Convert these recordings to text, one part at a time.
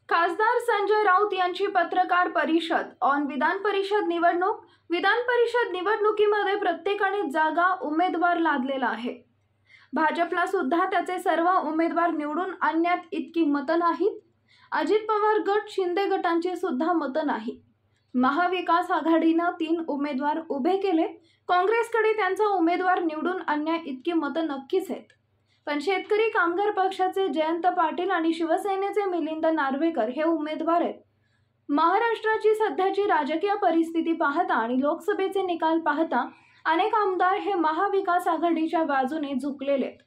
खासदार संजय राऊत यांची पत्रकार परिषद ऑन विधान परिषद निवडणूक। विधान परिषद निवडणुकीमध्ये प्रत्येकाने जागा उमेदवार लादलेला आहे। भाजपला सुद्धा त्याचे सर्व उमेदवार निवडून आणण्यात इतकी मतं नाहीत। अजित पवार गट शिंदे गटांची सुद्धा मतं नाही। महाविकास आघाडीनं 3 उमेदवार उभे केले। काँग्रेसकडे त्यांचा उमेदवार निवडून आणण्या इतकी मतं नक्कीच आहेत। पण शेतकरी कामगार पक्षाचे जयंत पाटील आणि शिवसेनेचे मिलिंद नार्वेकर हे उमेदवार आहेत। महाराष्ट्राची सध्याची राजकीय परिस्थिती पाहता आणि लोकसभेचे निकाल पाहता अनेक आमदार हे महाविकास आघाडीच्या बाजूने झुकलेले आहेत।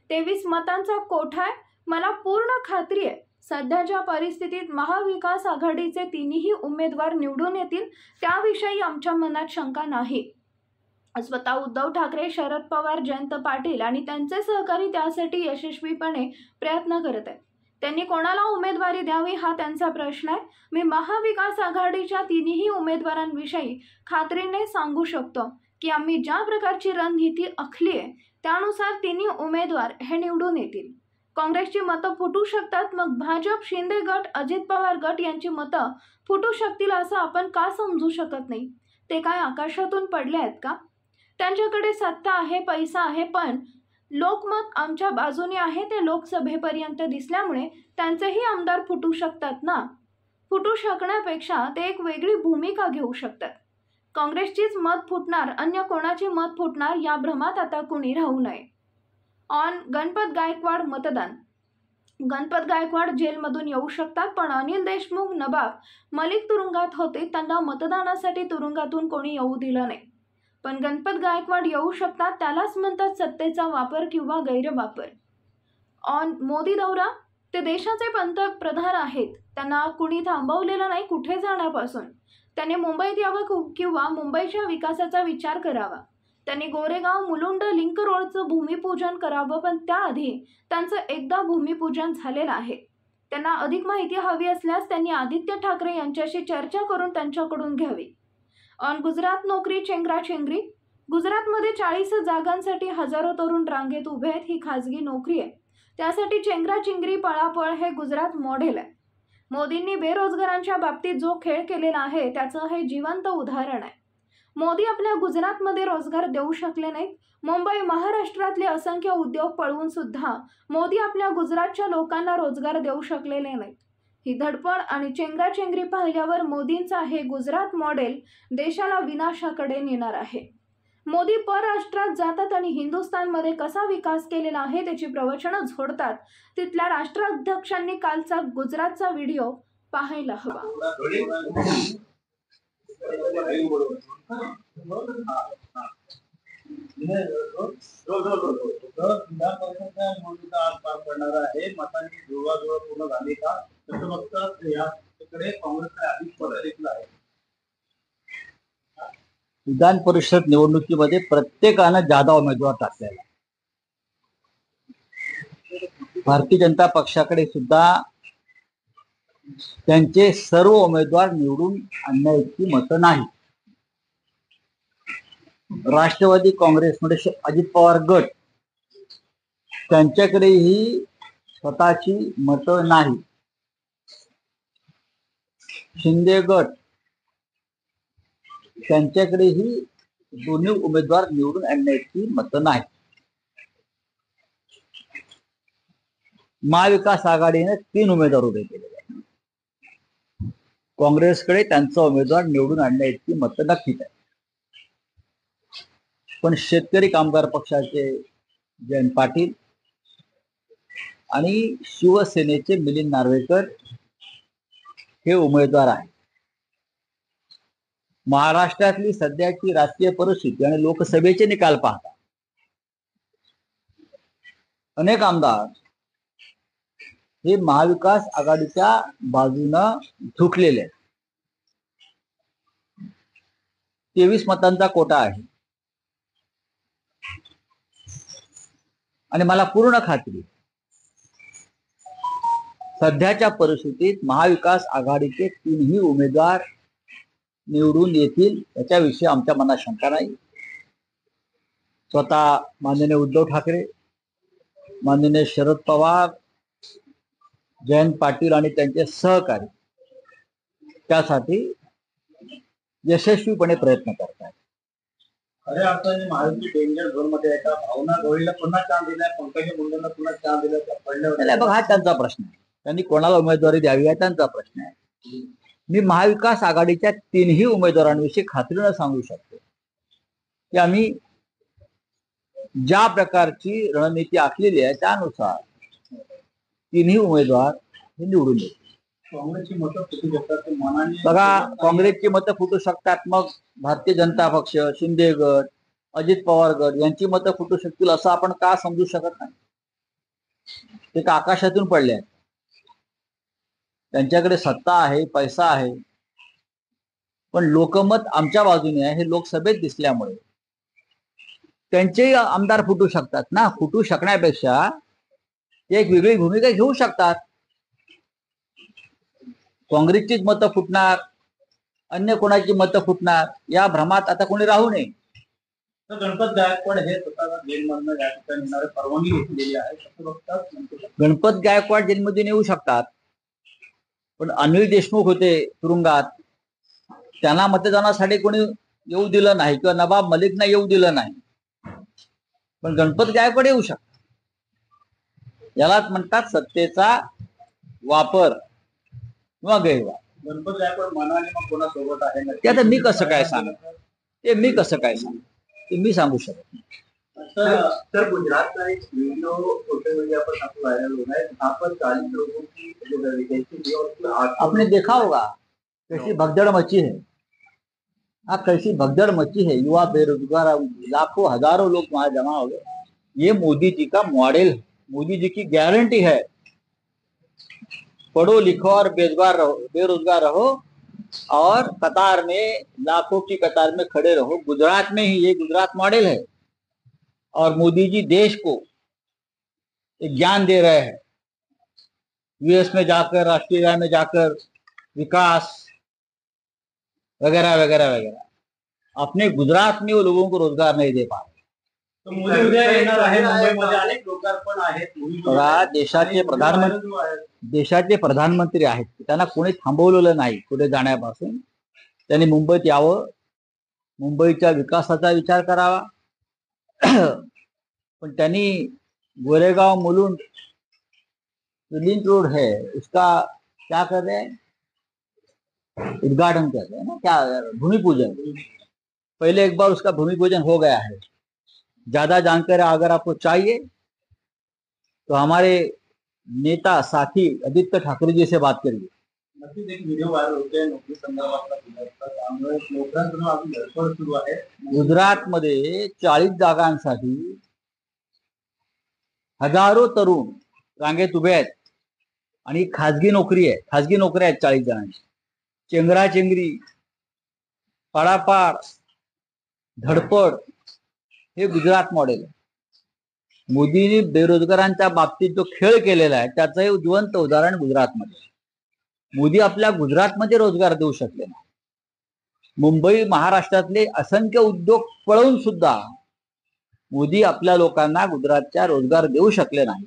23 मतांचा कोठा आहे। मला पूर्ण खात्री आहे सध्याच्या परिस्थितीत महाविकास आघाडीचे 3ही उमेदवार निवडून येतील, त्याविषयी आमच्या मनात शंका नाही। स्वतः उद्धव ठाकरे, शरद पवार, जयंत पाटील आणि त्यांचे सहकारी त्यासाठी यशस्वीपणे प्रयत्न करत आहेत। त्यांनी कोणाला उमेदवारी द्यावी हा त्यांचा प्रश्न आहे। मी महाविकास आघाडीच्या 3ही उमेदवारांविषयी खात्रीने सांगू शकतो की आम्ही ज्या प्रकारची रणनीती आखली आहे त्यानुसार 3ही उमेदवार हे निवडून येतील। काँग्रेसची मतं फुटू शकतात, मग भाजप, शिंदे गट, अजित पवार गट यांची मतं फुटू शकतील असं आपण का समजू शकत नाही? ते काय आकाशातून पडले आहेत का? त्यांच्याकडे सत्ता आहे, पैसा आहे, पण लोकमत आमच्या बाजूने आहे ते लोकसभेपर्यंत दिसल्यामुळे त्यांचेही आमदार फुटू शकतात ना। फुटू शकण्यापेक्षा ते एक वेगळी भूमिका घेऊ शकतात। काँग्रेसचीच मत फुटणार, अन्य कोणाची मत फुटणार या भ्रमात आता कुणी राहू नये। ऑन गणपत गायकवाड मतदान। गणपत गायकवाड जेलमधून येऊ शकतात, पण अनिल देशमुख, नवाब मलिक तुरुंगात होते, त्यांना मतदानासाठी तुरुंगातून कोणी येऊ दिलं नाही। पण गणपत गायकवाड येऊ शकतात, त्यालाच म्हणतात सत्तेचा वापर किंवा गैरवापर। ऑन मोदी दौरा। ते देशाचे पंतप्रधान आहेत, त्यांना कुणी थांबवलेलं नाही कुठे जाण्यापासून। त्यांनी मुंबईत यावं किंवा मुंबईच्या विकासाचा विचार करावा। त्यांनी गोरेगाव, मुलुंड, लिंक रोडचं भूमिपूजन करावं, पण त्याआधी त्यांचं एकदा भूमिपूजन झालेलं आहे। त्यांना अधिक माहिती हवी असल्यास त्यांनी आदित्य ठाकरे यांच्याशी चर्चा करून त्यांच्याकडून घ्यावी। ऑन गुजरात नोकरी चेंगराचेंगरी। गुजरातमध्ये 40 जागांसाठी हजारो तरुण रांगेत उभे आहेत। ही खासगी नोकरी आहे, त्यासाठी चेंगराचेंगरी, पळापळ हे गुजरात मॉडेल आहे। मोदींनी बेरोजगारांच्या बाबतीत जो खेळ केलेला आहे त्याचं हे जिवंत उदाहरण आहे। मोदी आपल्या गुजरातमध्ये रोजगार देऊ शकले नाहीत। मुंबई, महाराष्ट्रातले असंख्य उद्योग पळवून सुद्धा मोदी आपल्या गुजरातच्या लोकांना रोजगार देऊ शकलेले नाहीत। ही धडपड आणि चेंगराचेंगरी पाहिल्यावर मोदींचा हे गुजरात मॉडेल देशाला विनाशाकडे नेणार आहे। मोदी परराष्ट्रात जातात आणि हिंदुस्थानमध्ये कसा विकास केलेला आहे त्याची प्रवचनं झोडतात। तिथल्या राष्ट्राध्यक्षांनी कालचा गुजरातचा व्हिडिओ पाहायला हवा। विधान परिषद निवडणुकीमध्ये प्रत्येकानं जादा उमेदवार टाकलेला। भारतीय जनता पक्षाकडे सुद्धा त्यांचे सर्व उमेदवार निवडून आणण्याची मतं नाही। राष्ट्रवादी काँग्रेसमध्ये अजित पवार गट त्यांच्याकडेही स्वतःची मतं नाही। शिंदे गट त्यांच्याकडेही दोन्ही उमेदवार निवडून आणण्याची मतं नाही। महाविकास आघाडीने 3 उमेदवार उभे केलेले आहेत। काँग्रेसकडे त्यांचा उमेदवार निवडून आणण्याची मतं नक्कीच आहे। पण शेतकरी कामगार पक्षाचे जयंत पाटील आणि शिवसेनेचे मिलिंद नार्वेकर हे उमेदवार आहेत। महाराष्ट्रातली सध्याची राजकीय परिस्थिती आणि लोकसभेचे निकाल पाहता अनेक आमदार हे महाविकास आघाडीच्या बाजूनं झुकलेले आहेत। 23 मतांचा कोटा आहे आणि मला पूर्ण खात्री सध्याच्या परिस्थितीत महाविकास आघाडीचे 3ही उमेदवार निवडून येतील याच्याविषयी आमच्या मनात शंका नाही। स्वतः माननीय उद्धव ठाकरे, माननीय शरद पवार, जयंत पाटील आणि त्यांचे सहकारी त्यासाठी यशस्वीपणे प्रयत्न करतात. खऱ्या अर्थाने महायुती डेंजर झोन मध्ये आहे का? भावना गवळीला पुन्हा चान्स दिलाय, पंकजा मुंडेंना पुन्हा चान्स दिलाय का? त्याला बघा, हा त्यांचा प्रश्न आहे. त्यांनी कोणाला उमेदवारी द्यावी हा त्यांचा प्रश्न आहे. मी महाविकास आघाडीच्या तीनही उमेदवारांविषयी खात्रीनं सांगू शकतो की आम्ही ज्या प्रकारची रणनीती आखलेली आहे त्यानुसार तीनही उमेदवार हे निवडून येतील. काँग्रेसची मतं फुटू शकतात ते मनाने. बघा, काँग्रेसची मतं फुटू शकतात, मग भारतीय जनता पक्ष, शिंदे गट, अजित पवार गट यांची मतं फुटू शकतील असं आपण का समजू शकत नाही? ते का आकाशातून पडले आहेत? त्यांच्याकडे सत्ता आहे, पैसा आहे, पण लोकमत आमच्या बाजूने आहे हे लोकसभेत दिसल्यामुळे त्यांचेही आमदार फुटू शकतात ना. फुटू शकण्यापेक्षा ते एक वेगळी भूमिका घेऊ शकतात. काँग्रेसचीच मतं फुटणार, अन्य कोणाची मतं फुटणार या भ्रमात आता कोणी राहू नये. तर गणपत गायकवाड हे स्वतःला जेलमधनं या ठिकाणी येणारे परवानगी घेतलेली आहे असं बघतात. गणपत गायकवाड जेलमधून येऊ शकतात, पण अनिल देशमुख होते तुरुंगात, त्यांना मतदानासाठी कोणी येऊ दिलं नाही किंवा नवाब मलिकना येऊ दिलं नाही, पण गणपत गायकवाड येऊ शकतात. यालाच म्हणतात सत्तेचा वापर किंवा गैरवापर. गणपत गायकवाड मनाने मग कोणासोबत आहे ते आता मी कसं काय सांगू? ते मी सांगू शकत नाही. सर, गुजरात का एक वीडियो सोशल मीडिया पर काफी वायरल हो रहा है जहाँ पर 40 लोगों की जो वैकेंसी थी और उसमें 8 आपने देखा होगा कैसी भगदड़ मची है. हाँ, कैसी भगदड़ मची है. युवा बेरोजगार लाखों हजारों लोग वहां जमा हो गए. ये मोदी जी का मॉडल है, मोदी जी की गारंटी है. पढ़ो लिखो और बेरोजगार रहो और कतार में, लाखों की कतार में खड़े रहो. गुजरात में ही ये गुजरात मॉडल है और मोदी जी देश को एक ज्ञान दे रहे हैं. यूएस में जाकर, ऑस्ट्रेलिया में जाकर विकास वगैरह वगैरह वगैरह, अपने गुजरात में वो लोगों को रोजगार नहीं दे पा रहे. तो मोदी उद्या येणार आहे. मुंबईमध्ये अनेक लोकार्पण आहेत. बघा, देशाचे प्रधानमंत्री आहेत, त्यांना कोणी थांबवलेलं नाही कुठे जाण्यापासून. त्यांनी मुंबईत यावं, मुंबईच्या विकासाचा विचार करावा. पण त्यांनी गोरेगांव मुलुंड लिंक रोड है उसका क्या कर रहे हैं, उद्घाटन कर रहे हैं ना, क्या भूमि पूजन. पहले एक बार उसका भूमि पूजन हो गया है. ज्यादा जानकारी अगर आपको चाहिए तो हमारे नेता साथी आदित्य ठाकरे जी से बात करिए. नक्कीच एक व्हिडिओ व्हायरल होते नोकरी संदर्भातला त्यामुळे नोकऱ्यांचं अजून धडपड सुरू आहे. गुजरातमध्ये 40 जागांसाठी हजारो तरुण रांगेत उभे आहेत आणि खाजगी नोकऱ्या आहेत 40 जणांची. चेंगराचेंगरी, पाडापाड, धडपड हे गुजरात मॉडेल आहे. मोदींनी बेरोजगारांच्या बाबतीत जो खेळ केलेला आहे त्याचं हे जिवंत उदाहरण गुजरातमध्ये. मोदी आपल्या गुजरातमध्ये रोजगार देऊ शकले नाही. मुंबई, महाराष्ट्रातले असंख्य उद्योग पळवून सुद्धा मोदी आपल्या लोकांना गुजरातच्या रोजगार देऊ शकले नाही.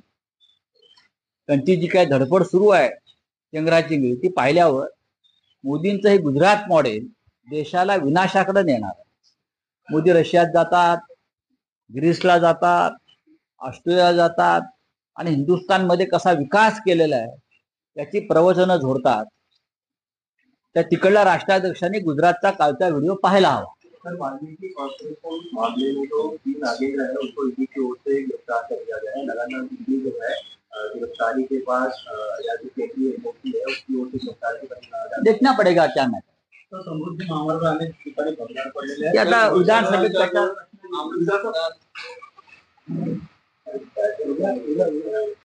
त्यांची जी काही धडपड सुरू आहे चेंगराचेंगरी, ती पाहिल्यावर मोदींचं हे गुजरात मॉडेल देशाला विनाशाकडे नेणार आहे. मोदी रशियात जातात, ग्रीसला जातात, ऑस्ट्रेलियाला जातात आणि हिंदुस्थानमध्ये कसा विकास केलेला आहे त्याची प्रवचनं झोडतात. त्या तिकडल्या राष्ट्राध्यक्षांनी गुजरातचा कालचा व्हिडिओ पाहायला हवा. सर, वाल्मीकि कॉर्पोरेशन मामले में जो 3 आगे जो है उसको ईडी की ओर से गिरफ्तार कर दिया गया है. लगातार ईडी जो है गिरफ्तारी के बाद या जो केंद्रीय एजेंसी है उसकी ओर से गिरफ्तारी करना देखना पडेगा क्या मैटर. तो समृद्धी महामार्ग अनेक ठिकाणी भगदाड पडलेले ते आता विधानसभेत आहे.